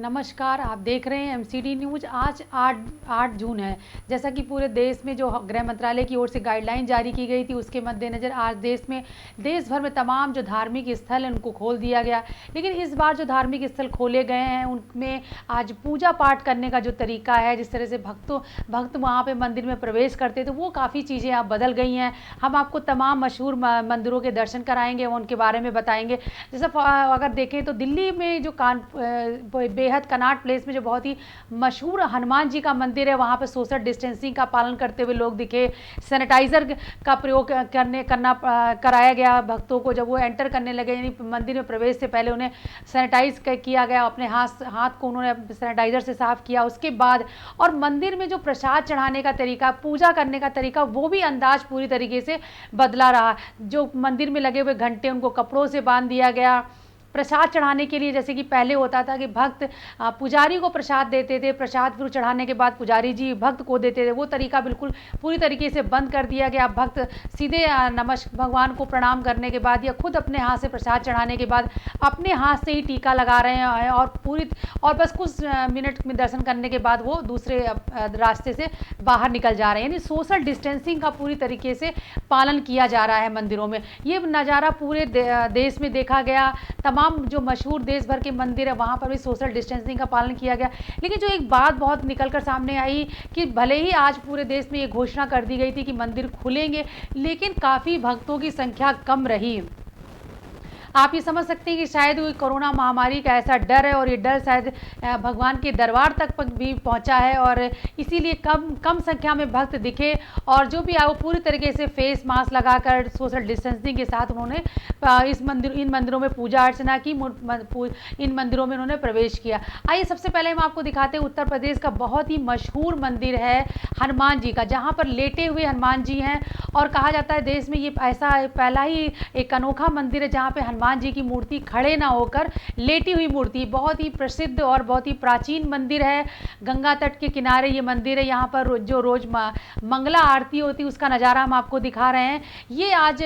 नमस्कार, आप देख रहे हैं एमसीडी न्यूज़। आज 8 जून है। जैसा कि पूरे देश में जो गृह मंत्रालय की ओर से गाइडलाइन जारी की गई थी, उसके मद्देनज़र आज देश भर में तमाम जो धार्मिक स्थल हैं उनको खोल दिया गया। लेकिन इस बार जो धार्मिक स्थल खोले गए हैं उनमें आज पूजा पाठ करने का जो तरीका है, जिस तरह से भक्त वहाँ पे मंदिर में प्रवेश करते थे, वो काफ़ी चीज़ें अब बदल गई हैं। हम आपको तमाम मशहूर मंदिरों के दर्शन कराएंगे, उनके बारे में बताएंगे। जैसे अगर देखें तो दिल्ली में जो बेहद कनॉट प्लेस में जो बहुत ही मशहूर हनुमान जी का मंदिर है, वहाँ पे सोशल डिस्टेंसिंग का पालन करते हुए लोग दिखे। सैनिटाइज़र का प्रयोग कराया गया भक्तों को। जब वो एंटर करने लगे, यानी मंदिर में प्रवेश से पहले उन्हें सैनिटाइज किया गया। अपने हाथ को उन्होंने सैनिटाइज़र से साफ़ किया। उसके बाद और मंदिर में जो प्रसाद चढ़ाने का तरीका, पूजा करने का तरीका, वो भी अंदाज पूरी तरीके से बदला रहा। जो मंदिर में लगे हुए घंटे, उनको कपड़ों से बांध दिया गया। प्रसाद चढ़ाने के लिए जैसे कि पहले होता था कि भक्त पुजारी को प्रसाद देते थे, प्रसाद फिर चढ़ाने के बाद पुजारी जी भक्त को देते थे, वो तरीका बिल्कुल पूरी तरीके से बंद कर दिया गया। भक्त सीधे भगवान को प्रणाम करने के बाद या खुद अपने हाथ से प्रसाद चढ़ाने के बाद अपने हाथ से ही टीका लगा रहे हैं और बस कुछ मिनट में दर्शन करने के बाद वो दूसरे रास्ते से बाहर निकल जा रहे हैं। यानी सोशल डिस्टेंसिंग का पूरी तरीके से पालन किया जा रहा है मंदिरों में। ये नज़ारा पूरे देश में देखा गया। तमाम जो मशहूर देश भर के मंदिर है, वहाँ पर भी सोशल डिस्टेंसिंग का पालन किया गया। लेकिन जो एक बात बहुत निकलकर सामने आई कि भले ही आज पूरे देश में ये घोषणा कर दी गई थी कि मंदिर खुलेंगे, लेकिन काफ़ी भक्तों की संख्या कम रही। आप ये समझ सकते हैं कि शायद वो कोरोना महामारी का ऐसा डर है, और ये डर शायद भगवान के दरबार तक भी पहुंचा है, और इसीलिए कम संख्या में भक्त दिखे। और जो भी आए वो पूरी तरीके से फेस मास्क लगाकर सोशल डिस्टेंसिंग के साथ उन्होंने इन मंदिरों में पूजा अर्चना की, इन मंदिरों में उन्होंने प्रवेश किया। आइए सबसे पहले हम आपको दिखाते हैं उत्तर प्रदेश का बहुत ही मशहूर मंदिर है हनुमान जी का, जहाँ पर लेटे हुए हनुमान जी हैं। और कहा जाता है देश में ये ऐसा पहला ही एक अनोखा मंदिर है जहाँ पे हनुमान जी की मूर्ति खड़े ना होकर लेटी हुई मूर्ति। बहुत ही प्रसिद्ध और बहुत ही प्राचीन मंदिर है। गंगा तट के किनारे ये मंदिर है। यहाँ पर जो रोज मंगला आरती होती है उसका नज़ारा हम आपको दिखा रहे हैं। ये आज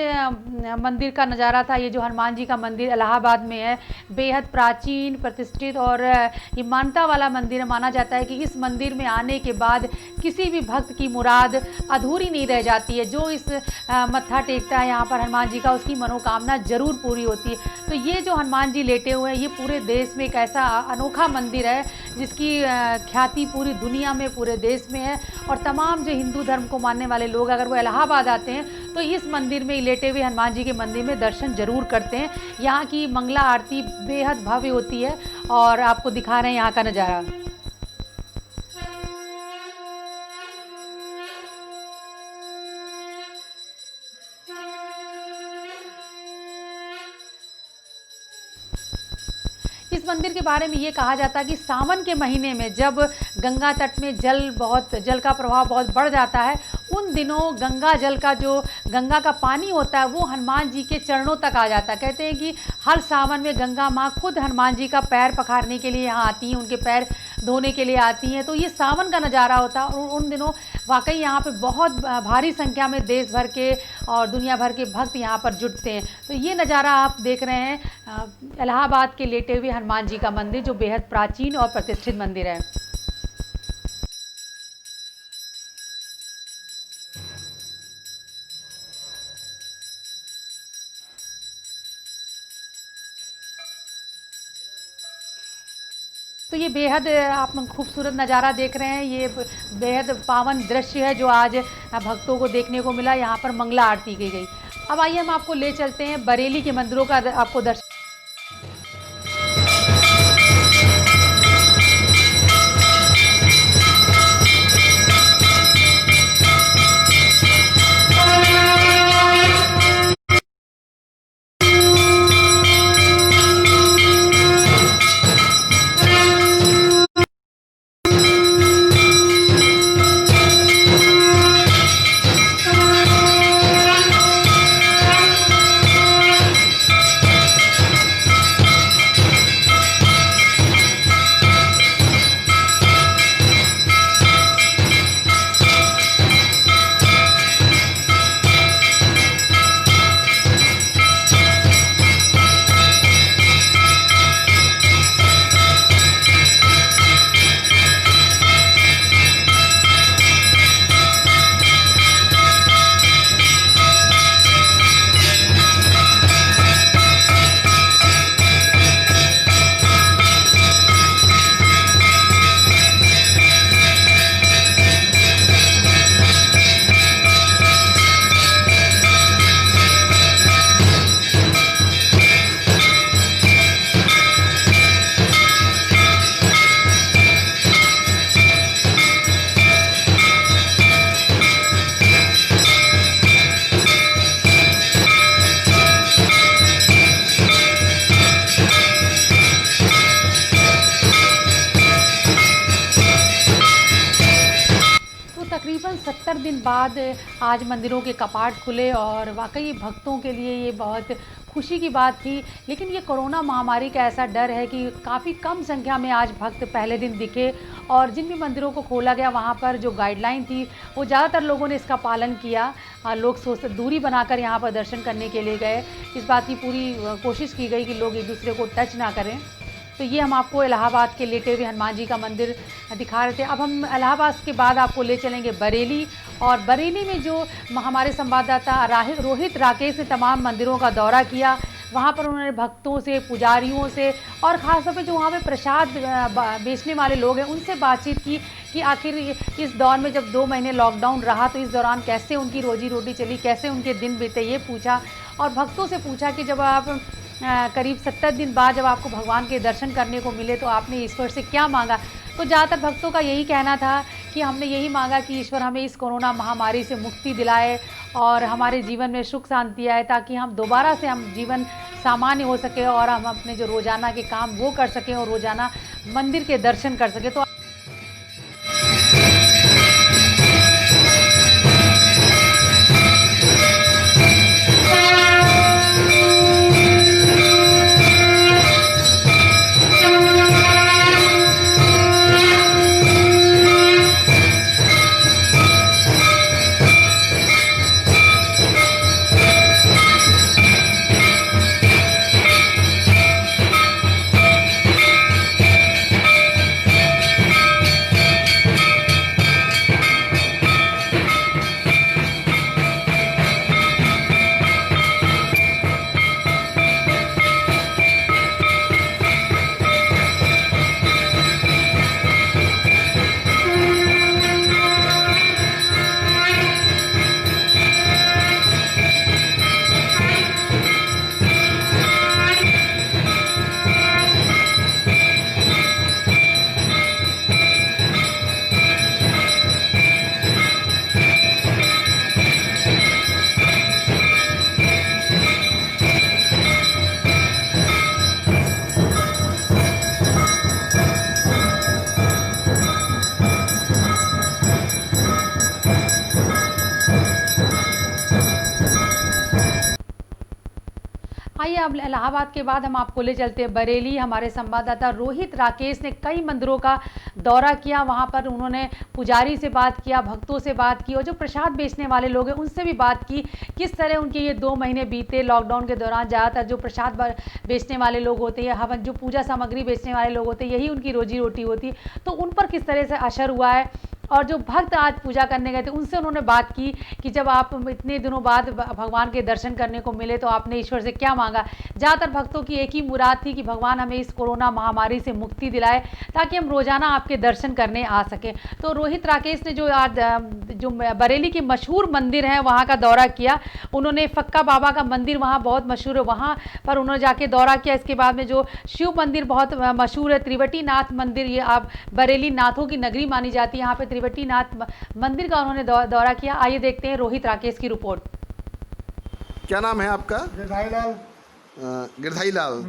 मंदिर का नज़ारा था। ये जो हनुमान जी का मंदिर इलाहाबाद में है, बेहद प्राचीन, प्रतिष्ठित और ये मान्यता वाला मंदिर है। माना जाता है कि इस मंदिर में आने के बाद किसी भी भक्त की मुराद अधूरी नहीं रह जाती है। जो इस मत्था टेकता है यहाँ पर हनुमान जी का, उसकी मनोकामना जरूर पूरी होती है। तो ये जो हनुमान जी लेटे हुए हैं, ये पूरे देश में एक ऐसा अनोखा मंदिर है जिसकी ख्याति पूरी दुनिया में, पूरे देश में है। और तमाम जो हिंदू धर्म को मानने वाले लोग अगर वो इलाहाबाद आते हैं तो इस मंदिर में लेटे हुए हनुमान जी के मंदिर में दर्शन जरूर करते हैं। यहाँ की मंगला आरती बेहद भव्य होती है और आपको दिखा रहे हैं यहाँ का नज़ारा। इस मंदिर के बारे में ये कहा जाता है कि सावन के महीने में जब गंगा तट में जल का प्रभाव बहुत बढ़ जाता है, उन दिनों गंगा का पानी होता है वो हनुमान जी के चरणों तक आ जाता है। कहते हैं कि हर सावन में गंगा माँ खुद हनुमान जी का पैर पखारने के लिए यहाँ आती हैं, उनके पैर धोने के लिए आती हैं। तो ये सावन का नज़ारा होता है और उन दिनों वाकई यहाँ पे बहुत भारी संख्या में देश भर के और दुनिया भर के भक्त यहाँ पर जुटते हैं। तो ये नज़ारा आप देख रहे हैं इलाहाबाद के लेटे हुए हनुमान जी का मंदिर, जो बेहद प्राचीन और प्रतिष्ठित मंदिर है। तो ये बेहद आप खूबसूरत नज़ारा देख रहे हैं। ये बेहद पावन दृश्य है जो आज भक्तों को देखने को मिला। यहाँ पर मंगला आरती की गई। अब आइए हम आपको ले चलते हैं बरेली के मंदिरों का आपको दर्शन। बाद आज मंदिरों के कपाट खुले और वाकई भक्तों के लिए ये बहुत खुशी की बात थी। लेकिन ये कोरोना महामारी का ऐसा डर है कि काफ़ी कम संख्या में आज भक्त पहले दिन दिखे और जिन भी मंदिरों को खोला गया वहाँ पर जो गाइडलाइन थी वो ज़्यादातर लोगों ने इसका पालन किया। लोग दूरी बनाकर यहाँ पर दर्शन करने के लिए गए। इस बात की पूरी कोशिश की गई कि लोग एक दूसरे को टच ना करें। तो ये हम आपको इलाहाबाद के लेटे हुए हनुमान जी का मंदिर दिखा रहे थे। अब हम इलाहाबाद के बाद आपको ले चलेंगे बरेली, और बरेली में जो हमारे संवाददाता रोहित राकेश ने तमाम मंदिरों का दौरा किया। वहाँ पर उन्होंने भक्तों से, पुजारियों से और ख़ास तौर पे जो वहाँ पे प्रसाद बेचने वाले लोग हैं उनसे बातचीत की कि आखिर इस दौर में जब 2 महीने लॉकडाउन रहा तो इस दौरान कैसे उनकी रोजी रोटी चली, कैसे उनके दिन बीते, ये पूछा। और भक्तों से पूछा कि जब आप करीब 70 दिन बाद जब आपको भगवान के दर्शन करने को मिले तो आपने ईश्वर से क्या मांगा। तो ज़्यादातर भक्तों का यही कहना था कि हमने यही मांगा कि ईश्वर हमें इस कोरोना महामारी से मुक्ति दिलाए और हमारे जीवन में सुख शांति आए, ताकि हम दोबारा से हम जीवन सामान्य हो सके और हम अपने जो रोज़ाना के काम वो कर सकें और रोज़ाना मंदिर के दर्शन कर सकें। तो आइए अब इलाहाबाद के बाद हम आपको ले चलते हैं बरेली। हमारे संवाददाता रोहित राकेश ने कई मंदिरों का दौरा किया। वहां पर उन्होंने पुजारी से बात किया, भक्तों से बात की और जो प्रसाद बेचने वाले लोग हैं उनसे भी बात की। किस तरह उनके ये 2 महीने बीते लॉकडाउन के दौरान। ज़्यादातर जो प्रसाद बेचने वाले लोग होते हैं, हवन जो पूजा सामग्री बेचने वाले लोग होते हैं, यही उनकी रोजी रोटी होती है। तो उन पर किस तरह से असर हुआ है और जो भक्त आज पूजा करने गए थे उनसे उन्होंने बात की कि जब आप इतने दिनों बाद भगवान के दर्शन करने को मिले तो आपने ईश्वर से क्या मांगा। ज़्यादातर भक्तों की एक ही मुराद थी कि भगवान हमें इस कोरोना महामारी से मुक्ति दिलाए ताकि हम रोज़ाना आपके दर्शन करने आ सकें। तो रोहित राकेश ने जो आज जो बरेली के मशहूर मंदिर हैं वहाँ का दौरा किया। उन्होंने फक्का बाबा का मंदिर वहाँ बहुत मशहूर है, वहाँ पर उन्होंने जाके दौरा किया। इसके बाद में जो शिव मंदिर बहुत मशहूर है, त्रिवटी नाथ मंदिर, ये आप बरेली नाथों की नगरी मानी जाती है, यहाँ पे त्रिवटी नाथ मंदिर का उन्होंने दौरा किया। आइए देखते हैं रोहित राकेश की रिपोर्ट। क्या नाम है आपका? गिरधारी लाल। गिरधारी लाल,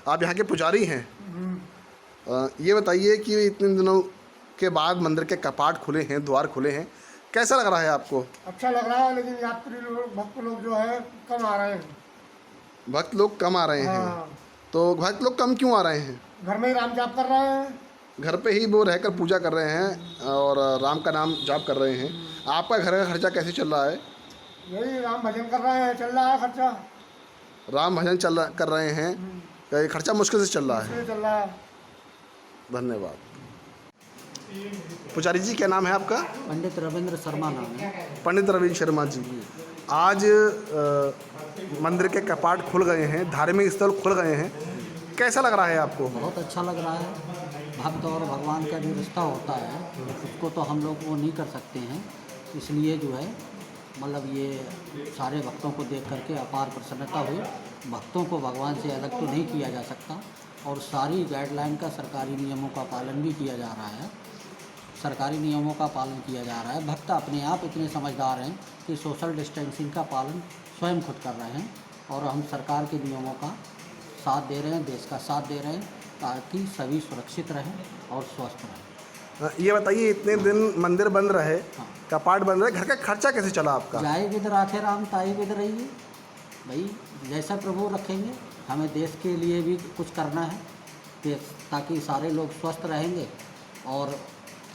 आप यहाँ के पुजारी हैं। ये बताइए कि इतने दिनों के बाद मंदिर के कपाट खुले हैं, द्वार खुले हैं, कैसा लग रहा है आपको? अच्छा लग रहा है, लेकिन यात्री लोग, भक्त लोग जो है कम आ रहे हैं। भक्त लोग कम आ रहे हैं? तो भक्त लोग कम क्यों आ रहे हैं? घर में ही राम जाप कर रहे हैं, घर पे ही वो रहकर पूजा कर रहे हैं और राम का नाम जाप कर रहे हैं। आपका घर का खर्चा कैसे चल रहा है? यही राम भजन कर रहे हैं, चल रहा है खर्चा। राम भजन कर रहे हैं, खर्चा मुश्किल से चल रहा है। चल रहा है। धन्यवाद। पुजारी जी, क्या नाम है आपका? पंडित रविंद्र शर्मा नाम है। पंडित रविंद्र शर्मा जी, आज मंदिर के कपाट खुल गए हैं, धार्मिक स्थल खुल गए हैं, कैसा लग रहा है आपको? बहुत अच्छा लग रहा है। भक्त और भगवान का जो रिश्ता होता है उसको तो हम लोग वो नहीं कर सकते हैं, इसलिए जो है मतलब ये सारे भक्तों को देख करके अपार प्रसन्नता हुई। भक्तों को भगवान से अलग तो नहीं किया जा सकता और सारी गाइडलाइन का, सरकारी नियमों का पालन भी किया जा रहा है। सरकारी नियमों का पालन किया जा रहा है। भक्त अपने आप इतने समझदार हैं कि सोशल डिस्टेंसिंग का पालन स्वयं खुद कर रहे हैं और हम सरकार के नियमों का साथ दे रहे हैं, देश का साथ दे रहे हैं ताकि सभी सुरक्षित रहें और स्वस्थ रहें। ये बताइए, इतने दिन मंदिर बंद रहे, कपाट बंद रहे, घर का खर्चा कैसे चला आपका? जाए किधर आखे राम ताए किधर रहिए भाई, जैसा प्रभु रखेंगे। हमें देश के लिए भी कुछ करना है, ताकि सारे लोग स्वस्थ रहेंगे और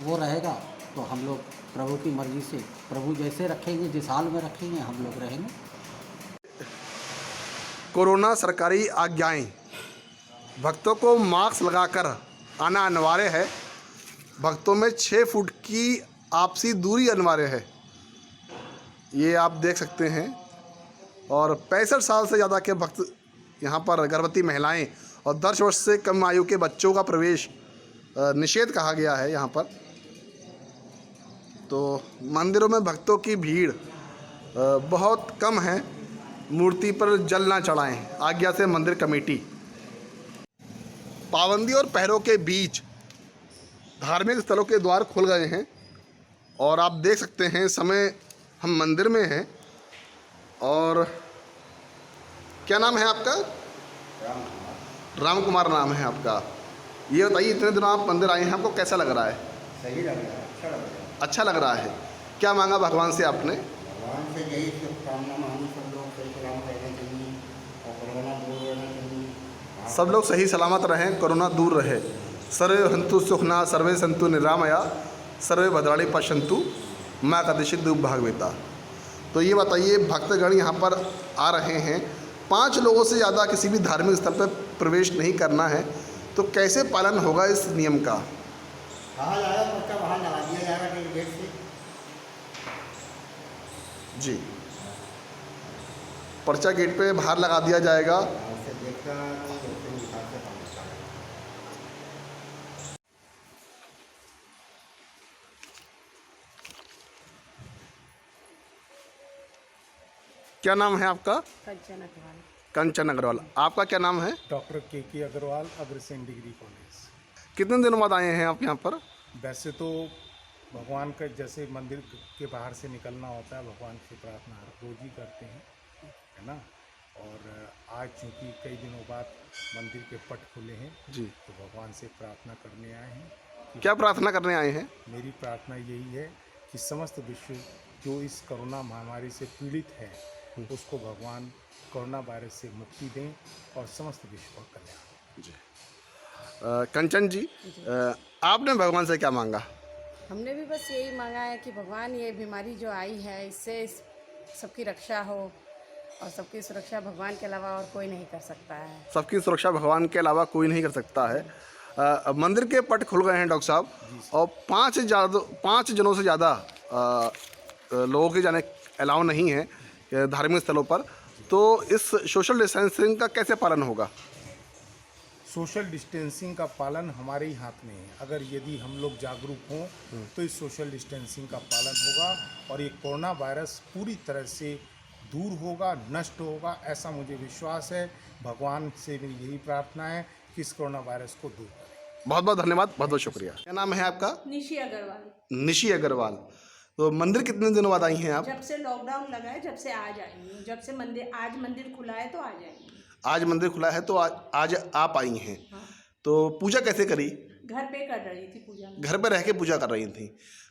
वो रहेगा तो हम लोग प्रभु की मर्जी से, प्रभु जैसे रखेंगे, जिस हाल में रखेंगे हम लोग रहेंगे। कोरोना सरकारी आज्ञाएं, भक्तों को मास्क लगाकर आना अनिवार्य है। भक्तों में 6 फुट की आपसी दूरी अनिवार्य है, ये आप देख सकते हैं। और 65 साल से ज़्यादा के भक्त यहाँ पर, गर्भवती महिलाएं और 10 वर्ष से कम आयु के बच्चों का प्रवेश निषेध कहा गया है यहाँ पर। तो मंदिरों में भक्तों की भीड़ बहुत कम है। मूर्ति पर जल ना चढ़ाएं, आज्ञा से मंदिर कमेटी। पाबंदी और पहरों के बीच धार्मिक स्थलों के द्वार खुल गए हैं और आप देख सकते हैं इस समय हम मंदिर में हैं। और क्या नाम है आपका? राम कुमार नाम है आपका। ये बताइए, इतने दिनों आप मंदिर आए हैं, आपको कैसा लग रहा है? सही लग रहा है, अच्छा लग रहा है। अच्छा लग रहा है। क्या मांगा भगवान से आपने? भगवान से यही शुभकामना मांगी, सब लोग सही सलामत रहना चाहिए और कोरोना दूर रहना चाहिए। सब लोग सही सलामत रहें, कोरोना दूर रहे। सर्वे हंतु सुखना, सर्वे संतु निरामया, सर्वे भद्राणि पश्यन्तु माँ कदिशित दुर्भाग्यता। तो ये बताइए, भक्तगण यहाँ पर आ रहे हैं, 5 लोगों से ज़्यादा किसी भी धार्मिक स्थल पर प्रवेश नहीं करना है, तो कैसे पालन होगा इस नियम का? कहा जाएगा, पर्चा बाहर लगा दिया जाएगा गेट से। जी, पर्चा गेट पे बाहर लगा दिया जाएगा। उससे देखता है तो उसके हिसाब से काम होता है। क्या नाम है आपका? कंचन अग्रवाल। कंचन अग्रवाल। आपका क्या नाम है? डॉक्टर के अग्रवाल, अग्रसेन डिग्री कॉलेज। कितने दिनों बाद आए हैं आप यहाँ पर? वैसे तो भगवान का जैसे मंदिर के बाहर से निकलना होता है, भगवान से प्रार्थना रोज ही करते हैं, है ना। और आज चूँकि कई दिनों बाद मंदिर के पट खुले हैं जी, तो भगवान से प्रार्थना करने आए हैं। क्या प्रार्थना करने आए हैं? मेरी प्रार्थना यही है कि समस्त विश्व जो इस कोरोना महामारी से पीड़ित है उसको भगवान कोरोना वायरस से मुक्ति दें और समस्त विश्व का कल्याण। जी, कंचन जी, आपने भगवान से क्या मांगा? हमने भी बस यही मांगा है कि भगवान ये बीमारी जो आई है इससे सबकी रक्षा हो, और सबकी सुरक्षा भगवान के अलावा और कोई नहीं कर सकता है। सबकी सुरक्षा भगवान के अलावा कोई नहीं कर सकता है। मंदिर के पट खुल गए हैं डॉक्टर साहब, और 5 जनों से ज़्यादा लोगों के जाने अलाउ नहीं है धार्मिक स्थलों पर। तो इस सोशल डिस्टेंसिंग का कैसे पालन होगा? सोशल डिस्टेंसिंग का पालन हमारे ही हाथ में है। अगर यदि हम लोग जागरूक हों तो इस सोशल डिस्टेंसिंग का पालन होगा और ये कोरोना वायरस पूरी तरह से दूर होगा, नष्ट होगा, ऐसा मुझे विश्वास है। भगवान से मेरी यही प्रार्थना है कि इस कोरोना वायरस को दूर करें। बहुत बहुत धन्यवाद, बहुत बहुत शुक्रिया। क्या नाम है आपका? निशी अग्रवाल। निशी अग्रवाल। तो मंदिर कितने दिनों बाद आई हैं आप? जब से लॉकडाउन लगा है, जब से आज आई हूँ, जब से आज मंदिर खुला है तो आ जाएंगे। आज मंदिर खुला है तो आज आप आई हैं। हाँ। तो पूजा कैसे करी? घर पे कर रही थी पूजा। घर पे रह के पूजा कर रही थी।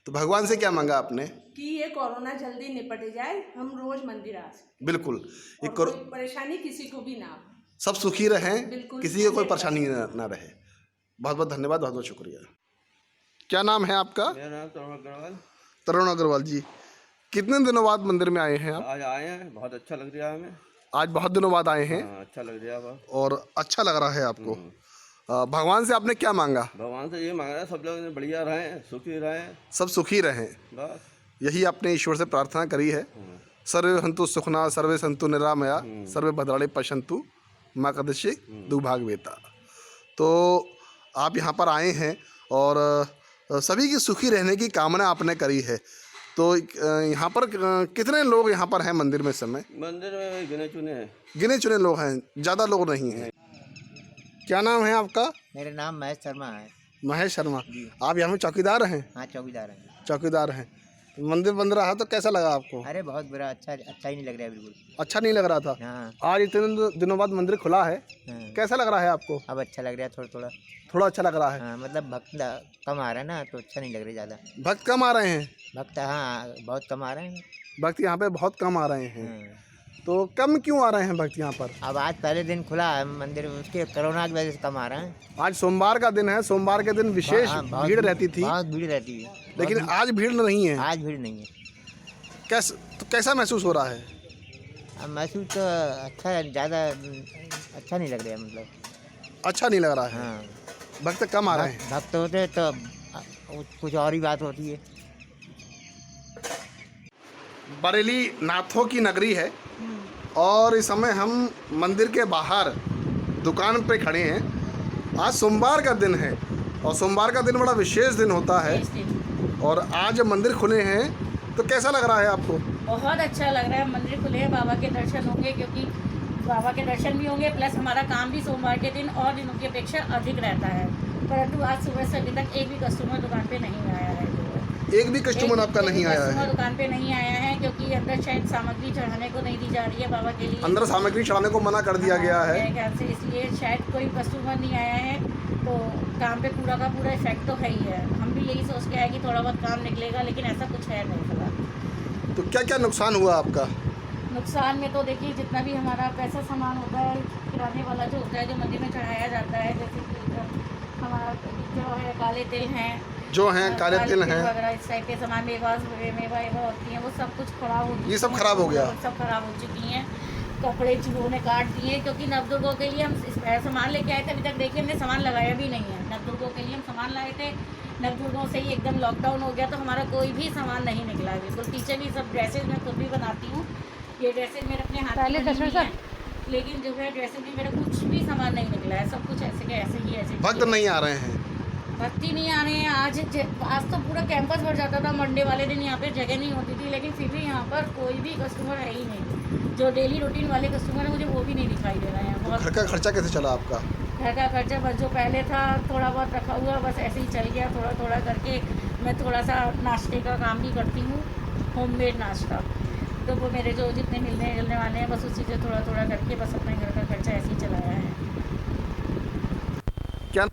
तो भगवान से क्या मांगा आपने? कि ये कोरोना जल्दी निपट जाए, हम रोज मंदिर आ सकें। बिल्कुल, ये कोई परेशानी किसी को भी ना हो, सब सुखी रहें, बिल्कुल, किसी को कोई परेशानी ना रहे। बहुत बहुत धन्यवाद, बहुत बहुत शुक्रिया। क्या नाम है आपका? मेरा नाम तरुण अग्रवाल। तरुण अग्रवाल जी, कितने दिनों बाद मंदिर में आए हैं आप? आज आए हैं, बहुत अच्छा लग रहा है हमें। आज बहुत दिनों बाद आए हैं। हाँ, अच्छा लग रहा है और अच्छा लग रहा है आपको। भगवान से आपने क्या मांगा? भगवान से ये मांग रहा है सब लोग बढ़िया रहें, सुखी रहें, सब सुखी रहें, बस यही आपने ईश्वर से प्रार्थना करी है। सर्वे हंतु सुखना, सर्वे संतु निरामया, सर्वे भद्राणि पश्यन्तु माँ कदिशित दुर्भाग्यता। तो आप यहाँ पर आए हैं और सभी की सुखी रहने की कामना आपने करी है। तो यहाँ पर कितने लोग यहाँ पर हैं मंदिर में इस समय? मंदिर में गिने चुने हैं। गिने चुने लोग हैं, ज़्यादा लोग नहीं हैं। क्या नाम है आपका? मेरा नाम महेश शर्मा है। महेश शर्मा। आप यहाँ में चौकीदार हैं? हाँ, चौकीदार हैं। चौकीदार हैं। मंदिर बंद रहा तो कैसा लगा आपको? अरे बहुत बुरा, अच्छा ही नहीं लग रहा है बिल्कुल। अच्छा नहीं लग रहा था। हाँ आज इतने दिनों बाद मंदिर खुला है, हाँ, कैसा लग रहा है आपको? अब अच्छा लग रहा है थोड़ा थोड़ा। थोड़ा अच्छा लग रहा है। हाँ मतलब भक्त कम आ रहा है ना, तो अच्छा नहीं लग रहा ज़्यादा। भक्त कम आ रहे हैं? भक्त हाँ बहुत कम आ रहे हैं। भक्त यहाँ पे बहुत कम आ रहे हैं। हाँ। तो कम क्यों आ रहे हैं भक्त यहाँ पर? अब आज पहले दिन खुला है मंदिर, उसके कोरोना की वजह से कम आ रहे हैं। आज सोमवार का दिन है, सोमवार के दिन विशेष हाँ, बहुत भीड़ रहती थी, बहुत भीड़ रहती है, लेकिन आज भीड़ नहीं है। आज भीड़ नहीं है। कैसा महसूस हो रहा है? अब महसूस तो अच्छा, ज़्यादा अच्छा नहीं लग रहा है मतलब। अच्छा नहीं लग रहा है। हाँ भक्त कम आ रहे हैं। भक्त होते तो कुछ और ही बात होती है। बरेली नाथों की नगरी है और इस समय हम मंदिर के बाहर दुकान पे खड़े हैं। आज सोमवार का दिन है और सोमवार का दिन बड़ा विशेष दिन होता है और आज मंदिर खुले हैं, तो कैसा लग रहा है आपको? बहुत अच्छा लग रहा है, मंदिर खुले हैं, बाबा के दर्शन होंगे, क्योंकि बाबा के दर्शन भी होंगे, प्लस हमारा काम भी सोमवार के दिन और दिनों की अपेक्षा अधिक रहता है। परंतु आज सुबह से अभी तक एक भी कस्टमर दुकान पे नहीं आया है। एक भी कस्टमर आपका नहीं आया है? दुकान पे नहीं आया है, क्योंकि अंदर शायद सामग्री चढ़ाने को नहीं दी जा रही है बाबा के लिए। अंदर सामग्री चढ़ाने को मना कर दिया गया है। मेरे ख्याल से इसलिए शायद कोई कस्टमर नहीं आया है, तो काम पे पूरा का पूरा इफेक्ट तो है ही है। हम भी यही सोच के आए कि थोड़ा बहुत काम निकलेगा, लेकिन ऐसा कुछ है नहीं फिलहाल। तो क्या क्या नुकसान हुआ आपका? नुकसान में तो देखिए, जितना भी हमारा पैसा सामान होता है, किराने वाला जो होता है, जो मंदिर में चढ़ाया जाता है, जैसे कि हमारा जो है काले तिल हैं, जो हैं काले तिल हैं वगैरह, इस टाइप के सामान, मेवा होती हैं, वो सब कुछ खराब हो चुकी हैं। ये सब खराब हो गया? सब खराब हो चुकी हैं। कपड़े चूहों ने काट दिए, क्योंकि नवदुर्गों के लिए हम सामान लेके आए थे, अभी तक देखिए हमने सामान लगाया भी नहीं है। नवदुर्गों के लिए हम सामान लाए थे, नवदुर्गों से ही एकदम लॉकडाउन हो गया, तो हमारा कोई भी सामान नहीं निकला है बिल्कुल। पीछे भी सब ड्रेसेज मैं खुद भी बनाती हूँ, ये ड्रेसेज मेरे अपने हाथ पहले में बनी हुई सर, हैं, लेकिन जो है ड्रेसेज में मेरा कुछ भी सामान नहीं निकला है, सब कुछ ऐसे के ऐसे ही ऐसे। भक्त नहीं आ रहे हैं? भक्ति नहीं आ रहे हैं। आज तो पूरा कैंपस भर जाता था, मंडे वाले दिन यहाँ पे जगह नहीं होती थी, लेकिन फिर भी यहाँ पर कोई भी कस्टमर है ही नहीं। जो डेली रूटीन वाले कस्टमर है, मुझे वो भी नहीं दिखाई दे रहे हैं। बहुत घर का खर्चा कैसे चला आपका? घर का खर्चा बस जो पहले था थोड़ा बहुत रखा हुआ, बस ऐसे ही चल गया थोड़ा थोड़ा करके। मैं थोड़ा सा नाश्ते का काम भी करती हूँ, होममेड नाश्ता, तो वो मेरे जो जितने मिलने जुलने वाले हैं, बस उसी से थोड़ा थोड़ा करके बस अपने घर का खर्चा ऐसे ही चलाया है। क्या?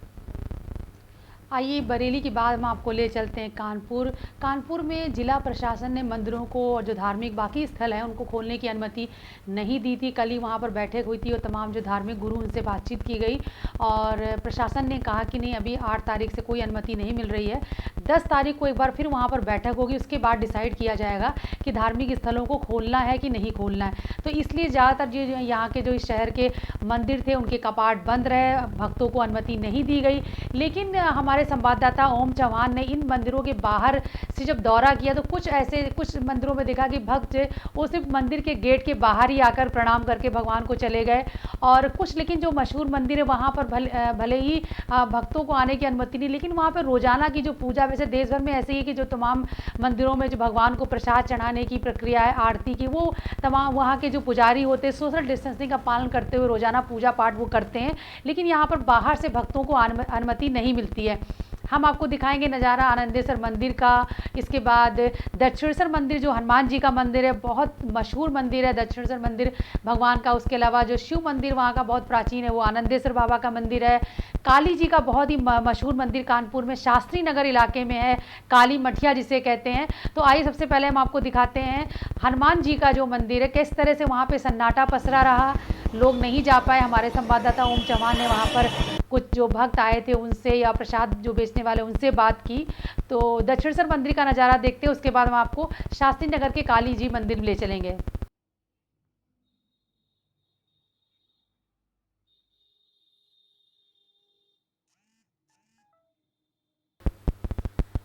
आइए बरेली के बाद हम आपको ले चलते हैं कानपुर। कानपुर में जिला प्रशासन ने मंदिरों को और जो धार्मिक बाकी स्थल हैं उनको खोलने की अनुमति नहीं दी थी। कल ही वहाँ पर बैठक हुई थी और तमाम जो धार्मिक गुरु उनसे बातचीत की गई और प्रशासन ने कहा कि नहीं, अभी 8 तारीख से कोई अनुमति नहीं मिल रही है, 10 तारीख को एक बार फिर वहाँ पर बैठक होगी, उसके बाद डिसाइड किया जाएगा कि धार्मिक स्थलों को खोलना है कि नहीं खोलना है। तो इसलिए ज़्यादातर जो यहाँ के जो इस शहर के मंदिर थे उनके कपाट बंद रहे, भक्तों को अनुमति नहीं दी गई। लेकिन हमारे संवाददाता ओम चौहान ने इन मंदिरों के बाहर से जब दौरा किया तो कुछ मंदिरों में देखा कि भक्त वो सिर्फ मंदिर के गेट के बाहर ही आकर प्रणाम करके भगवान को चले गए और कुछ, लेकिन जो मशहूर मंदिर है वहाँ पर भले ही भक्तों को आने की अनुमति नहीं, लेकिन वहाँ पर रोजाना की जो पूजा, वैसे देश भर में ऐसे ही कि जो तमाम मंदिरों में जो भगवान को प्रसाद चढ़ाने की प्रक्रिया है आरती की, वो तमाम वहाँ के जो पुजारी होते हैं सोशल डिस्टेंसिंग का पालन करते हुए रोजाना पूजा पाठ वो करते हैं, लेकिन यहाँ पर बाहर से भक्तों को अनुमति नहीं मिलती है। हम आपको दिखाएंगे नज़ारा आनंदेश्वर मंदिर का। इसके बाद दक्षिणेश्वर मंदिर जो हनुमान जी का मंदिर है, बहुत मशहूर मंदिर है दक्षिणेश्वर मंदिर भगवान का। उसके अलावा जो शिव मंदिर वहाँ का बहुत प्राचीन है वो आनंदेश्वर बाबा का मंदिर है। काली जी का बहुत ही मशहूर मंदिर कानपुर में शास्त्री नगर इलाके में है, काली मठिया जिसे कहते हैं। तो आइए सबसे पहले हम आपको दिखाते हैं हनुमान जी का जो मंदिर है, किस तरह से वहाँ पर सन्नाटा पसरा रहा, लोग नहीं जा पाए। हमारे संवाददाता ओम चौहान ने वहाँ पर कुछ जो भक्त आए थे उनसे या प्रसाद जो बेचने वाले उनसे बात की। तो दक्षिणेश्वर मंदिर का नज़ारा देखते हैं, उसके बाद हम आपको शास्त्री नगर के काली जी मंदिर ले चलेंगे।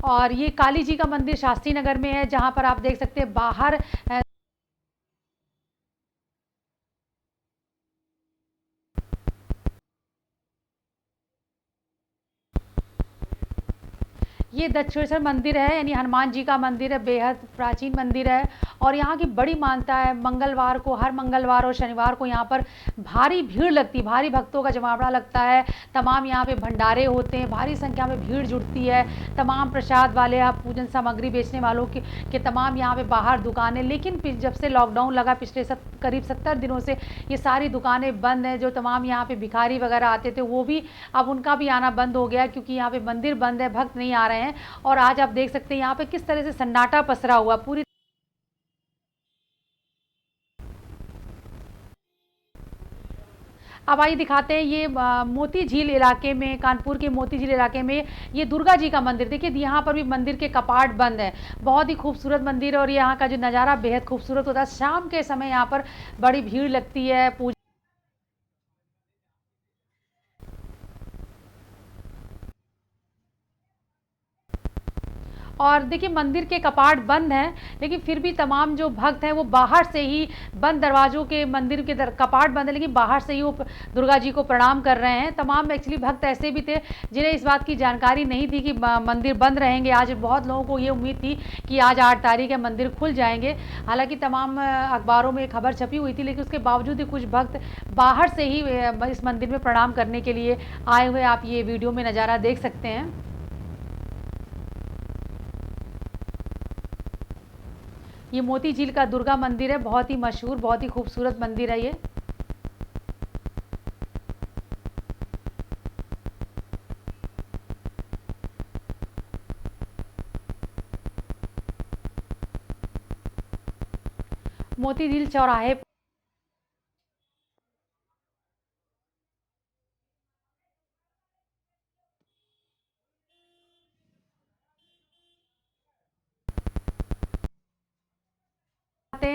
और ये काली जी का मंदिर शास्त्री नगर में है, जहाँ पर आप देख सकते हैं बाहर ये दक्षिणेश्वर मंदिर है, यानी हनुमान जी का मंदिर है, बेहद प्राचीन मंदिर है और यहाँ की बड़ी मान्यता है, मंगलवार को, हर मंगलवार और शनिवार को यहाँ पर भारी भीड़ लगती, भारी भक्तों का जमावड़ा लगता है। तमाम यहाँ पे भंडारे होते हैं, भारी संख्या में भीड़ जुटती है। तमाम प्रसाद वाले, आप पूजन सामग्री बेचने वालों के तमाम यहाँ पे बाहर दुकानें, लेकिन जब से लॉकडाउन लगा पिछले करीब 70 दिनों से ये सारी दुकानें बंद हैं। जो तमाम यहाँ पे भिखारी वगैरह आते थे वो भी अब उनका भी आना बंद हो गया, क्योंकि यहाँ पे मंदिर बंद है, भक्त नहीं आ रहे हैं। और आज आप देख सकते हैं यहाँ पे किस तरह से सन्नाटा पसरा हुआ पूरी। अब आइए दिखाते हैं ये मोती झील इलाके में, कानपुर के मोती झील इलाके में ये दुर्गा जी का मंदिर। देखिए यहाँ पर भी मंदिर के कपाट बंद है। बहुत ही खूबसूरत मंदिर है और यहाँ का जो नज़ारा बेहद खूबसूरत होता है। शाम के समय यहाँ पर बड़ी भीड़ लगती है। और देखिए मंदिर के कपाट बंद हैं, लेकिन फिर भी तमाम जो भक्त हैं वो बाहर से ही, बंद दरवाज़ों के मंदिर के कपाट बंद है, लेकिन बाहर से ही वो दुर्गा जी को प्रणाम कर रहे हैं। तमाम एक्चुअली भक्त ऐसे भी थे जिन्हें इस बात की जानकारी नहीं थी कि मंदिर बंद रहेंगे। आज बहुत लोगों को ये उम्मीद थी कि आज 8 तारीख है, मंदिर खुल जाएंगे। हालांकि तमाम अखबारों में खबर छपी हुई थी, लेकिन उसके बावजूद भी कुछ भक्त बाहर से ही इस मंदिर में प्रणाम करने के लिए आए हुए आप ये वीडियो में नज़ारा देख सकते हैं। ये मोती झील का दुर्गा मंदिर है, बहुत ही मशहूर, बहुत ही खूबसूरत मंदिर है ये। मोती झील चौराहे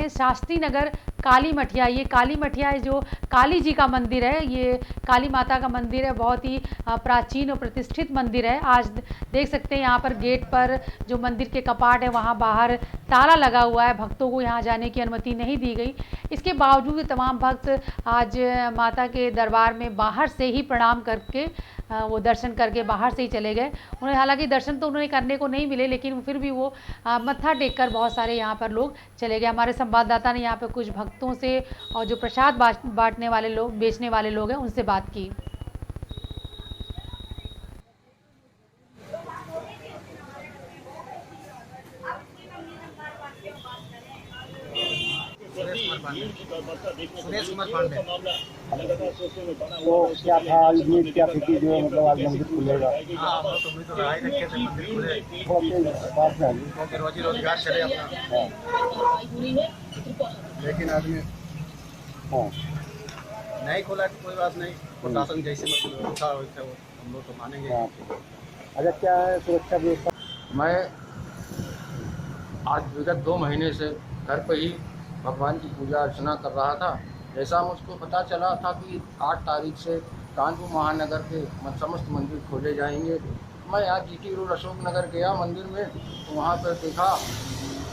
शास्त्री नगर काली मठिया। ये काली मठिया जो काली जी का मंदिर है, ये काली माता का मंदिर है, बहुत ही प्राचीन और प्रतिष्ठित मंदिर है। आज देख सकते हैं यहाँ पर गेट पर जो मंदिर के कपाट है वहाँ बाहर ताला लगा हुआ है, भक्तों को यहाँ जाने की अनुमति नहीं दी गई। इसके बावजूद तमाम भक्त आज माता के दरबार में बाहर से ही प्रणाम करके वो दर्शन करके बाहर से ही चले गए। उन्हें हालांकि दर्शन तो उन्हें करने को नहीं मिले, लेकिन फिर भी वो मत्था टेककर बहुत सारे यहाँ पर लोग चले गए। हमारे संवाददाता ने यहाँ पर कुछ भक्तों से और जो प्रसाद बांटने वाले लोग, बेचने वाले लोग हैं, उनसे बात की। सुरेश कुमार पांडे। तो क्या था आज उम्मीद क्या थी कि जो मतलब आज मंदिर खुलेगा? हाँ, हम लोग उम्मीद तो लगाए रखे थे मंदिर खुले, क्योंकि रोजी रोजगार चले अपना। लेकिन आदमी नहीं खोला तो कोई बात नहीं, प्रशासन जैसे मतलब व्यवस्था वैसे हम लोग तो मानेंगे। अच्छा, क्या है सुरक्षा व्यवस्था? मैं आज विगत 2 महीने से घर पर ही भगवान की पूजा अर्चना कर रहा था। जैसा मुझको पता चला था कि 8 तारीख से कानपुर महानगर के समस्त मंदिर खोले जाएंगे, मैं आज जीटी रोड अशोक नगर गया मंदिर में, तो वहाँ पर देखा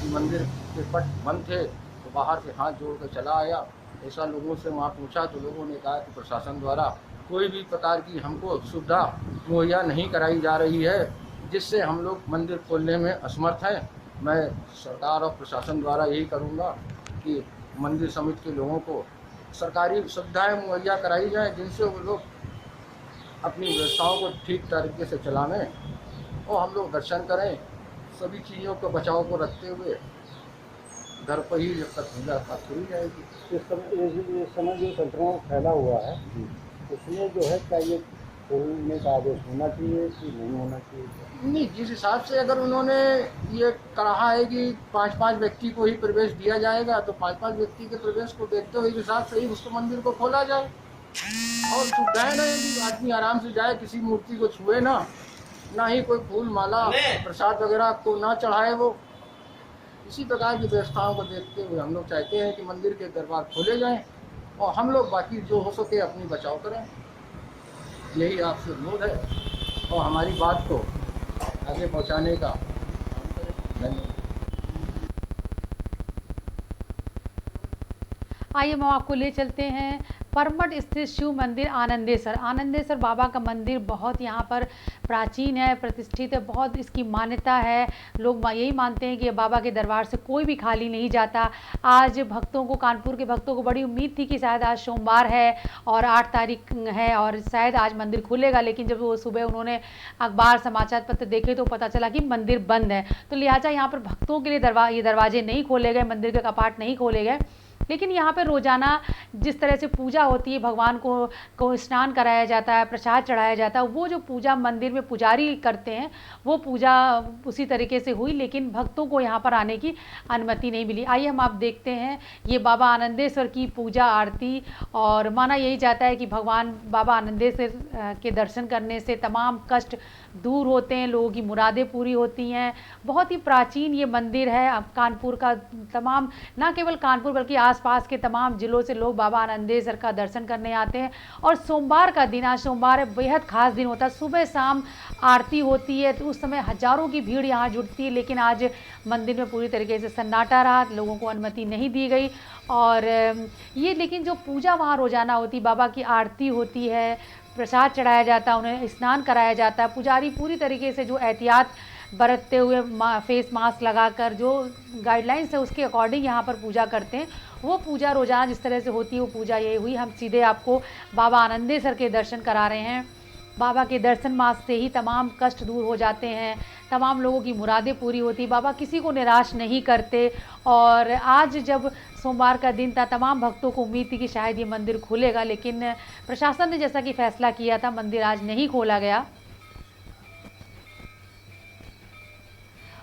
कि मंदिर के पट बंद थे, तो बाहर से हाथ जोड़ कर चला आया। ऐसा लोगों से वहाँ पूछा तो लोगों ने कहा कि प्रशासन द्वारा कोई भी प्रकार की हमको सुविधा मुहैया नहीं कराई जा रही है, जिससे हम लोग मंदिर खोलने में असमर्थ हैं। मैं सरकार और प्रशासन द्वारा यही करूँगा कि मंदिर समिति के लोगों को सरकारी सुविधाएं मुहैया कराई जाएं, जिनसे वो लोग अपनी व्यवस्थाओं को ठीक तरीके से चलाएं और हम लोग दर्शन करें। सभी चीज़ों को बचाव को रखते हुए घर पर ही जब तक पूजा पाठ करी जाएगी। इस समय जो संक्रमण फैला हुआ है उसमें जो है क्या ये खोलने का आदेश होना चाहिए कि नहीं होना चाहिए? नहीं, जिस हिसाब से अगर उन्होंने ये कहा है कि 5-5 व्यक्ति को ही प्रवेश दिया जाएगा, तो 5-5 व्यक्ति के प्रवेश को देखते हुए इस हिसाब से ही उसको मंदिर को खोला जाए और सुविधाएं ना कि आदमी आराम से जाए, किसी मूर्ति को छुए ना ही कोई फूल माला प्रसाद वगैरह को ना चढ़ाए। वो इसी प्रकार की व्यवस्थाओं को देखते हुए हम लोग चाहते हैं कि मंदिर के दरबार खोले जाएं और हम लोग बाकी जो हो सके अपनी बचाव करें। यही आपसे अनुरोध है और हमारी बात को आगे पहुंचाने का धन्यवाद। आइए हम आपको ले चलते हैं परमठ स्थित शिव मंदिर आनंदेश्वर। आनंदेश्वर बाबा का मंदिर बहुत यहाँ पर प्राचीन है, प्रतिष्ठित है, बहुत इसकी मान्यता है। लोग यही मानते हैं कि बाबा के दरबार से कोई भी खाली नहीं जाता। आज भक्तों को, कानपुर के भक्तों को बड़ी उम्मीद थी कि शायद आज सोमवार है और 8 तारीख है और शायद आज मंदिर खुलेगा, लेकिन जब वो सुबह उन्होंने अखबार समाचार पत्र देखे तो पता चला कि मंदिर बंद है। तो लिहाजा यहाँ पर भक्तों के लिए ये दरवाजे नहीं खोले गए, मंदिर के कपाट नहीं खोले गए। लेकिन यहाँ पे रोज़ाना जिस तरह से पूजा होती है, भगवान को स्नान कराया जाता है, प्रसाद चढ़ाया जाता है, वो जो पूजा मंदिर में पुजारी करते हैं वो पूजा उसी तरीके से हुई, लेकिन भक्तों को यहाँ पर आने की अनुमति नहीं मिली। आइए हम आप देखते हैं ये बाबा आनंदेश्वर की पूजा आरती। और माना यही जाता है कि भगवान बाबा आनंदेश्वर के दर्शन करने से तमाम कष्ट दूर होते हैं, लोगों की मुरादें पूरी होती हैं। बहुत ही प्राचीन ये मंदिर है। अब कानपुर का तमाम, ना केवल कानपुर बल्कि आसपास के तमाम ज़िलों से लोग बाबा आनंदेश्वर का दर्शन करने आते हैं। और सोमवार का दिन, आज सोमवार बेहद खास दिन होता है। सुबह शाम आरती होती है तो उस समय हज़ारों की भीड़ यहाँ जुटती है, लेकिन आज मंदिर में पूरी तरीके से सन्नाटा रहा, लोगों को अनुमति नहीं दी गई। और ये लेकिन जो पूजा वहाँ रोज़ाना होती, बाबा की आरती होती है, प्रसाद चढ़ाया जाता है, उन्हें स्नान कराया जाता है। पुजारी पूरी तरीके से जो एहतियात बरतते हुए फेस मास्क लगाकर जो गाइडलाइंस है उसके अकॉर्डिंग यहाँ पर पूजा करते हैं। वो पूजा रोज़ाना जिस तरह से होती है वो पूजा ये हुई। हम सीधे आपको बाबा आनंदेश्वर के दर्शन करा रहे हैं। बाबा के दर्शन मात्र से ही तमाम कष्ट दूर हो जाते हैं, तमाम लोगों की मुरादें पूरी होती। बाबा किसी को निराश नहीं करते। और आज जब सोमवार का दिन था, तमाम भक्तों को उम्मीद थी कि शायद ये मंदिर खुलेगा, लेकिन प्रशासन ने जैसा कि फैसला किया था, मंदिर आज नहीं खोला गया।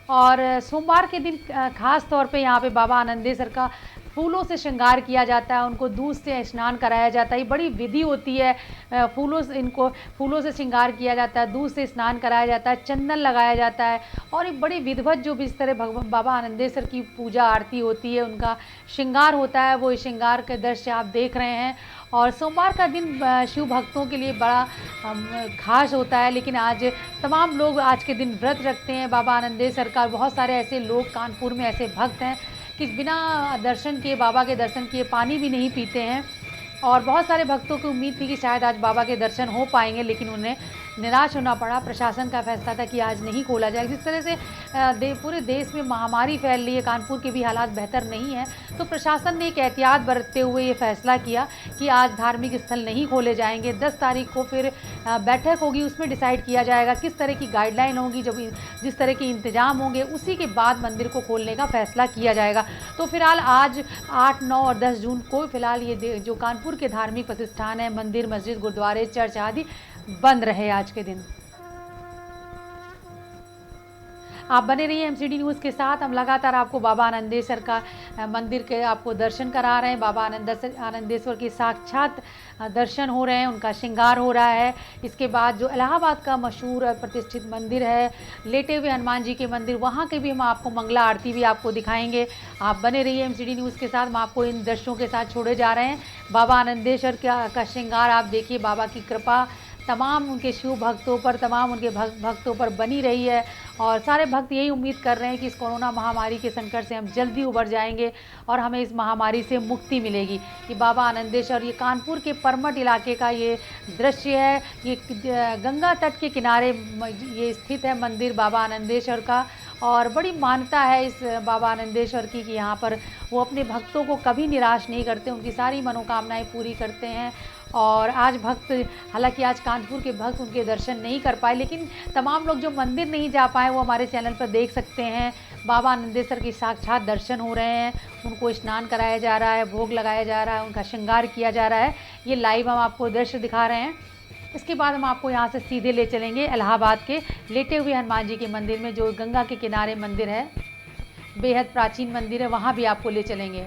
और सोमवार के दिन खास तौर पे यहाँ पे बाबा आनंदेश्वर का फूलों से श्रृंगार किया जाता है, उनको दूध से स्नान कराया जाता है। ये बड़ी विधि होती है, इनको फूलों से श्रृंगार किया जाता है, दूध से स्नान कराया जाता है, चंदन लगाया जाता है। और एक बड़ी विधिवत जो भी इस तरह बाबा आनंदेश्वर की पूजा आरती होती है, उनका श्रृंगार होता है, वो श्रृंगार के दृश्य आप देख रहे हैं। और सोमवार का दिन शिव भक्तों के लिए बड़ा खास होता है, लेकिन आज तमाम लोग आज के दिन व्रत रखते हैं बाबा आनंदेश्वर का। बहुत सारे ऐसे लोग कानपुर में ऐसे भक्त हैं कि बिना दर्शन किए, बाबा के दर्शन किए पानी भी नहीं पीते हैं। और बहुत सारे भक्तों की उम्मीद थी कि शायद आज बाबा के दर्शन हो पाएंगे, लेकिन उन्हें निराश होना पड़ा। प्रशासन का फैसला था कि आज नहीं खोला जाएगा। जिस तरह से पूरे देश में महामारी फैल रही है, कानपुर के भी हालात बेहतर नहीं है, तो प्रशासन ने एक एहतियात बरतते हुए ये फैसला किया कि आज धार्मिक स्थल नहीं खोले जाएंगे। 10 तारीख को फिर बैठक होगी, उसमें डिसाइड किया जाएगा किस तरह की गाइडलाइन होगी, जब जिस तरह के इंतजाम होंगे उसी के बाद मंदिर को खोलने का फैसला किया जाएगा। तो फिलहाल आज 8, 9 और 10 जून को फिलहाल ये जो कानपुर के धार्मिक प्रतिष्ठान है, मंदिर, मस्जिद, गुरुद्वारे, चर्च आदि बंद रहे आज के दिन। आप बने रहिए एमसीडी न्यूज़ के साथ। हम लगातार आपको बाबा आनंदेश्वर का मंदिर के आपको दर्शन करा रहे हैं। बाबा आनंदेश्वर के साक्षात दर्शन हो रहे हैं, उनका श्रृंगार हो रहा है। इसके बाद जो इलाहाबाद का मशहूर और प्रतिष्ठित मंदिर है, लेटे हुए हनुमान जी के मंदिर, वहाँ के भी हम आपको मंगला आरती भी आपको दिखाएंगे। आप बने रहिए एमसीडी न्यूज़ के साथ। हम आपको इन दृश्यों के साथ छोड़े जा रहे हैं। बाबा आनंदेश्वर का श्रृंगार आप देखिए। बाबा की कृपा तमाम उनके शिव भक्तों पर, तमाम उनके भक्तों पर बनी रही है। और सारे भक्त यही उम्मीद कर रहे हैं कि इस कोरोना महामारी के संकट से हम जल्दी उबर जाएंगे और हमें इस महामारी से मुक्ति मिलेगी। कि बाबा आनंदेश्वर, ये कानपुर के परमठ इलाके का ये दृश्य है। ये गंगा तट के किनारे ये स्थित है मंदिर बाबा आनंदेश्वर का। और बड़ी मान्यता है इस बाबा आनंदेश्वर की कि यहाँ पर वो अपने भक्तों को कभी निराश नहीं करते, उनकी सारी मनोकामनाएं पूरी करते हैं। और आज भक्त, हालांकि आज कानपुर के भक्त उनके दर्शन नहीं कर पाए, लेकिन तमाम लोग जो मंदिर नहीं जा पाए वो हमारे चैनल पर देख सकते हैं। बाबा आनंदेश्वर के साक्षात दर्शन हो रहे हैं, उनको स्नान कराया जा रहा है, भोग लगाया जा रहा है, उनका श्रृंगार किया जा रहा है। ये लाइव हम आपको दृश्य दिखा रहे हैं। इसके बाद हम आपको यहाँ से सीधे ले चलेंगे इलाहाबाद के लेटे हुए हनुमान जी के मंदिर में, जो गंगा के किनारे मंदिर है, बेहद प्राचीन मंदिर है, वहाँ भी आपको ले चलेंगे।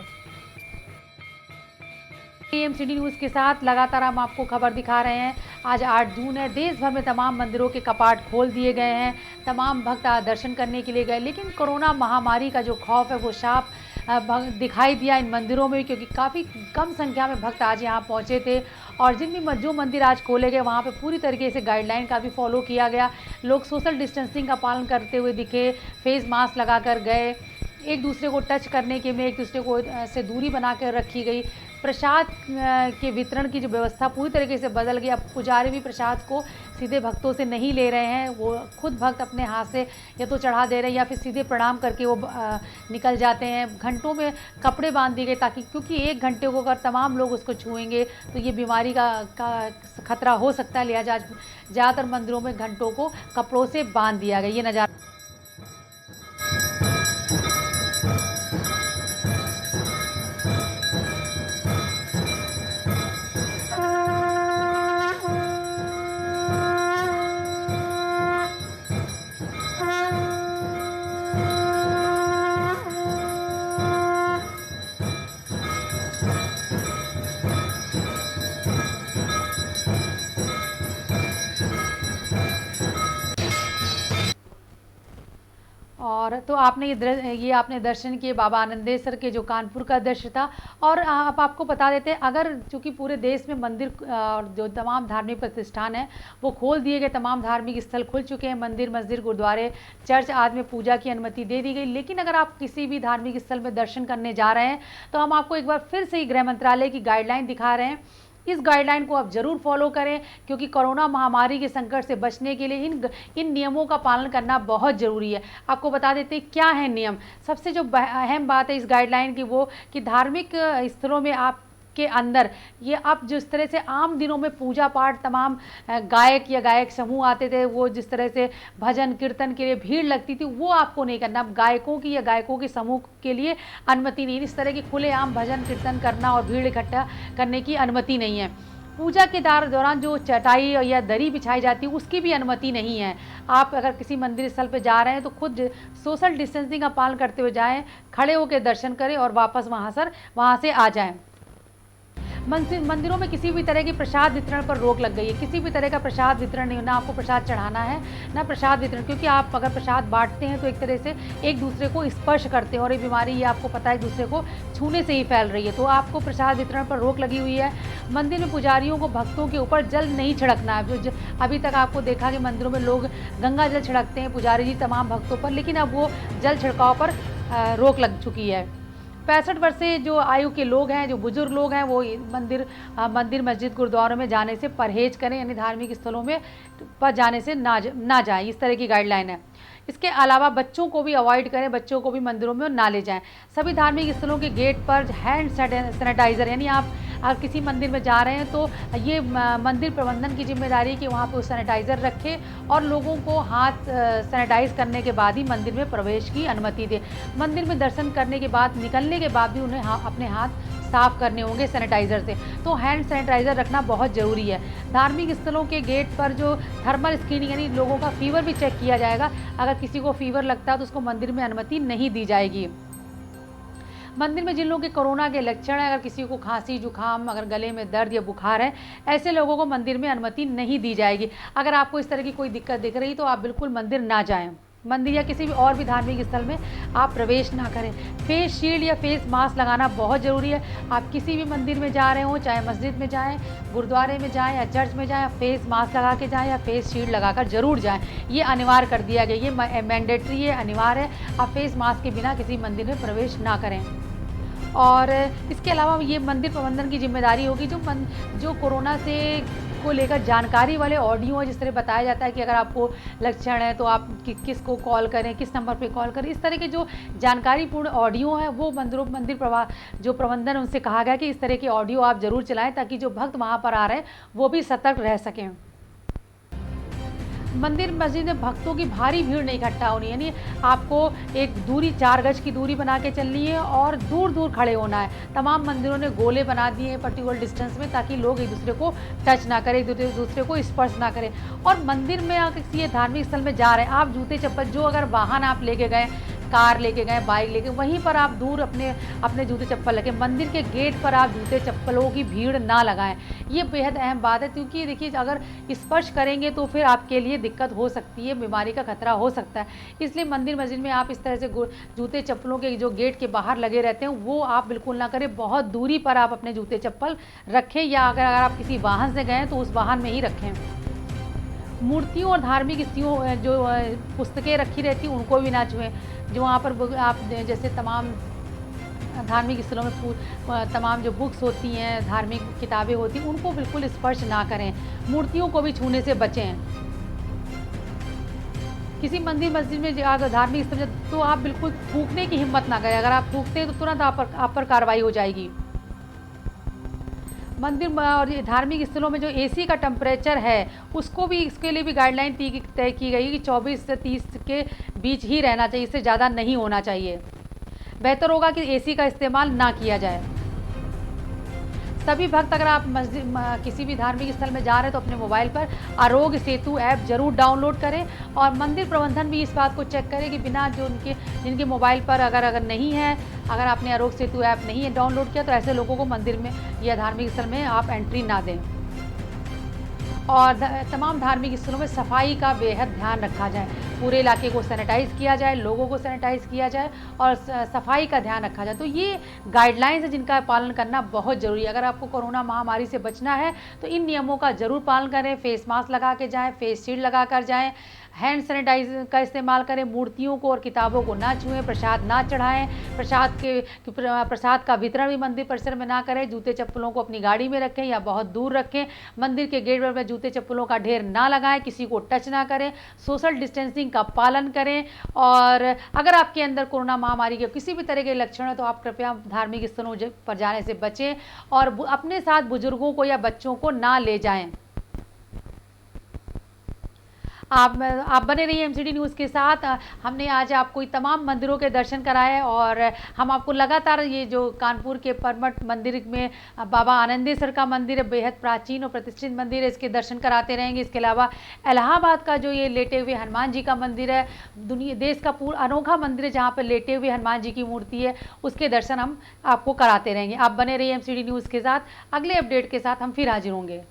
एमसीडी न्यूज़ के साथ लगातार हम आपको खबर दिखा रहे हैं। आज 8 जून है। देश भर में तमाम मंदिरों के कपाट खोल दिए गए हैं, तमाम भक्त दर्शन करने के लिए गए, लेकिन कोरोना महामारी का जो खौफ है वो साफ दिखाई दिया इन मंदिरों में, क्योंकि काफ़ी कम संख्या में भक्त आज यहाँ पहुँचे थे। और जो मंदिर आज खोले गए वहाँ पे पूरी तरीके से गाइडलाइन का भी फॉलो किया गया। लोग सोशल डिस्टेंसिंग का पालन करते हुए दिखे, फेस मास्क लगा कर गए, एक दूसरे को टच करने के में एक दूसरे को से दूरी बना कर रखी गई, प्रसाद के वितरण की जो व्यवस्था पूरी तरीके से बदल गई। अब पुजारी भी प्रसाद को सीधे भक्तों से नहीं ले रहे हैं, वो खुद भक्त अपने हाथ से या तो चढ़ा दे रहे हैं या फिर सीधे प्रणाम करके वो निकल जाते हैं। घंटों में कपड़े बांध दिए गए ताकि, क्योंकि 1 घंटे को अगर तमाम लोग उसको छुएंगे तो ये बीमारी का खतरा हो सकता है, लिहाजा ज़्यादातर मंदिरों में घंटों को कपड़ों से बांध दिया गया। ये नज़ारा और तो आपने ये आपने दर्शन किए बाबा आनंदेश्वर के, जो कानपुर का दृश्य था। और अब आपको बता देते हैं, अगर चूँकि पूरे देश में मंदिर और जो तमाम धार्मिक प्रतिष्ठान हैं वो खोल दिए गए, तमाम धार्मिक स्थल खुल चुके हैं, मंदिर, मस्जिद, गुरुद्वारे, चर्च आदि में पूजा की अनुमति दे दी गई। लेकिन अगर आप किसी भी धार्मिक स्थल में दर्शन करने जा रहे हैं तो हम आपको एक बार फिर से ही गृह मंत्रालय की गाइडलाइन दिखा रहे हैं। इस गाइडलाइन को आप ज़रूर फॉलो करें, क्योंकि कोरोना महामारी के संकट से बचने के लिए इन नियमों का पालन करना बहुत ज़रूरी है। आपको बता देते हैं क्या है नियम। सबसे जो अहम बात है इस गाइडलाइन की वो कि धार्मिक स्थलों में आप के अंदर ये अब जिस तरह से आम दिनों में पूजा पाठ तमाम गायक या गायक समूह आते थे, वो जिस तरह से भजन कीर्तन के लिए भीड़ लगती थी, वो आपको नहीं करना। गायकों की या गायकों के समूह के लिए अनुमति नहीं, इस तरह की खुलेआम भजन कीर्तन करना और भीड़ इकट्ठा करने की अनुमति नहीं है। पूजा के दौरान जो चटाई या दरी बिछाई जाती है उसकी भी अनुमति नहीं है। आप अगर किसी मंदिर स्थल पर जा रहे हैं तो खुद सोशल डिस्टेंसिंग का पालन करते हुए जाएं, खड़े होकर दर्शन करें और वापस वहाँ से आ जाएं। मंदिरों में किसी भी तरह की प्रसाद वितरण पर रोक लग गई है। किसी भी तरह का प्रसाद वितरण नहीं, ना आपको प्रसाद चढ़ाना है ना प्रसाद वितरण, क्योंकि आप अगर प्रसाद बांटते हैं तो एक तरह से एक दूसरे को स्पर्श करते हैं और ये बीमारी, ये आपको पता है, एक दूसरे को छूने से ही फैल रही है। तो आपको प्रसाद वितरण पर रोक लगी हुई है। मंदिर में पुजारियों को भक्तों के ऊपर जल नहीं छिड़कना है। अभी तक आपको देखा कि मंदिरों में लोग गंगा जल छिड़कते हैं पुजारी जी तमाम भक्तों पर, लेकिन अब वो जल छिड़काव पर रोक लग चुकी है। 65 वर्ष से जो आयु के लोग हैं, जो बुजुर्ग लोग हैं, वो मंदिर मस्जिद गुरुद्वारों में जाने से परहेज करें, यानी धार्मिक स्थलों में पर जाने से ना जाएं। इस तरह की गाइडलाइन है। इसके अलावा बच्चों को भी अवॉइड करें, बच्चों को भी मंदिरों में ना ले जाएं। सभी धार्मिक स्थलों के गेट पर हैंड सैनिटाइज़र, यानी आप अगर किसी मंदिर में जा रहे हैं तो ये मंदिर प्रबंधन की जिम्मेदारी है कि वहाँ पर सैनिटाइज़र रखें और लोगों को हाथ सैनिटाइज करने के बाद ही मंदिर में प्रवेश की अनुमति दें। मंदिर में दर्शन करने के बाद निकलने के बाद भी उन्हें अपने हाथ साफ़ करने होंगे सैनिटाइज़र से। तो हैंड सैनिटाइज़र रखना बहुत ज़रूरी है। धार्मिक स्थलों के गेट पर जो थर्मल स्क्रीनिंग, यानी लोगों का फीवर भी चेक किया जाएगा। अगर किसी को फीवर लगता है तो उसको मंदिर में अनुमति नहीं दी जाएगी। मंदिर में जिन लोगों के कोरोना के लक्षण है, अगर किसी को खांसी जुकाम, अगर गले में दर्द या बुखार है, ऐसे लोगों को मंदिर में अनुमति नहीं दी जाएगी। अगर आपको इस तरह की कोई दिक्कत दिख रही तो आप बिल्कुल मंदिर ना जाएं। मंदिर या किसी भी और भी धार्मिक स्थल में आप प्रवेश ना करें। फेस शील्ड या फेस मास्क लगाना बहुत ज़रूरी है। आप किसी भी मंदिर में जा रहे हो, चाहे मस्जिद में जाएं, गुरुद्वारे में जाएं या चर्च में जाएं, फेस मास्क लगा के जाएं या फेस शील्ड लगाकर ज़रूर जाएं। ये अनिवार्य कर दिया गया, ये मैंडेटरी है, अनिवार्य है। आप फेस मास्क के बिना किसी मंदिर में प्रवेश ना करें। और इसके अलावा ये मंदिर प्रबंधन की जिम्मेदारी होगी जो कोरोना से को लेकर जानकारी वाले ऑडियो है, जिस तरह बताया जाता है कि अगर आपको लक्षण है तो आप किसको कॉल करें, किस नंबर पे कॉल करें, इस तरह के जो जानकारीपूर्ण ऑडियो है वो मंदिर जो प्रबंधन उनसे कहा गया कि इस तरह के ऑडियो आप ज़रूर चलाएं ताकि जो भक्त वहाँ पर आ रहे हैं वो भी सतर्क रह सकें। मंदिर मस्जिद में भक्तों की भारी भीड़ नहीं इकट्ठा होनी, यानी आपको एक दूरी 4 गज की दूरी बना के चलनी है और दूर दूर खड़े होना है। तमाम मंदिरों ने गोले बना दिए हैं पर्टिकुलर डिस्टेंस में ताकि लोग एक दूसरे को टच ना करें, एक दूसरे को स्पर्श ना करें। और मंदिर में अगर किसी धार्मिक स्थल में जा रहे हैं, आप जूते चप्पल, जो अगर वाहन आप लेके गए, कार लेके गए, बाइक लेके, वहीं पर आप दूर अपने जूते चप्पल रखें। मंदिर के गेट पर आप जूते चप्पलों की भीड़ ना लगाएं। ये बेहद अहम बात है, क्योंकि देखिए अगर स्पर्श करेंगे तो फिर आपके लिए दिक्कत हो सकती है, बीमारी का खतरा हो सकता है। इसलिए मंदिर मस्जिद में आप इस तरह से जूते चप्पलों के जो गेट के बाहर लगे रहते हैं वो आप बिल्कुल ना करें। बहुत दूरी पर आप अपने जूते चप्पल रखें, या अगर आप किसी वाहन से गए तो उस वाहन में ही रखें। मूर्तियों और धार्मिक स्थितियों जो पुस्तकें रखी रहती हैं उनको भी ना छुएं। जो वहाँ पर आप जैसे तमाम धार्मिक स्थलों में तमाम जो बुक्स होती हैं, धार्मिक किताबें होती हैं, उनको बिल्कुल स्पर्श ना करें। मूर्तियों को भी छूने से बचें। किसी मंदिर मस्जिद में अगर धार्मिक स्थल तो आप बिल्कुल थूकने की हिम्मत ना करें। अगर आप थूकते हैं तो तुरंत आप पर कार्रवाई हो जाएगी। मंदिर और धार्मिक स्थलों में जो एसी का टेम्परेचर है उसको भी, इसके लिए भी गाइडलाइन तय की गई कि 24 से 30 के बीच ही रहना चाहिए, इससे ज़्यादा नहीं होना चाहिए। बेहतर होगा कि एसी का इस्तेमाल ना किया जाए। सभी भक्त अगर आप मस्जिद किसी भी धार्मिक स्थल में जा रहे हैं तो अपने मोबाइल पर आरोग्य सेतु ऐप जरूर डाउनलोड करें और मंदिर प्रबंधन भी इस बात को चेक करें कि बिना जो जिनके मोबाइल पर अगर नहीं है, अगर आपने आरोग्य सेतु ऐप नहीं है डाउनलोड किया तो ऐसे लोगों को मंदिर में या धार्मिक स्थल में आप एंट्री ना दें। और तमाम धार्मिक स्थलों में सफाई का बेहद ध्यान रखा जाए। पूरे इलाके को सैनिटाइज़ किया जाए, लोगों को सैनिटाइज़ किया जाए और सफाई का ध्यान रखा जाए। तो ये गाइडलाइंस है जिनका पालन करना बहुत ज़रूरी है। अगर आपको कोरोना महामारी से बचना है तो इन नियमों का ज़रूर पालन करें। फेस मास्क लगा के जाएँ, फेस शील्ड लगा कर जाएँ, हैंड सैनिटाइजर का इस्तेमाल करें, मूर्तियों को और किताबों को ना छुएं, प्रसाद ना चढ़ाएं, प्रसाद का वितरण भी मंदिर परिसर में ना करें, जूते चप्पलों को अपनी गाड़ी में रखें या बहुत दूर रखें, मंदिर के गेट पर जूते चप्पलों का ढेर ना लगाएं, किसी को टच ना करें, सोशल डिस्टेंसिंग का पालन करें। और अगर आपके अंदर कोरोना महामारी के किसी भी तरह के लक्षण है तो आप कृपया धार्मिक स्थलों पर जाने से बचें और अपने साथ बुजुर्गों को या बच्चों को ना ले जाएं। आप बने रहिए एमसीडी न्यूज़ के साथ। हमने आज आपको तमाम मंदिरों के दर्शन कराए और हम आपको लगातार ये जो कानपुर के परमठ मंदिर में बाबा आनंदेश्वर का मंदिर है, बेहद प्राचीन और प्रतिष्ठित मंदिर है, इसके दर्शन कराते रहेंगे। इसके अलावा इलाहाबाद का जो ये लेटे हुए हनुमान जी का मंदिर है, देश का पूरा अनोखा मंदिर है जहाँ पर लेटे हुए हनुमान जी की मूर्ति है, उसके दर्शन हम आपको कराते रहेंगे। आप बने रहिए एमसीडी न्यूज़ के साथ। अगले अपडेट के साथ हम फिर हाजिर होंगे।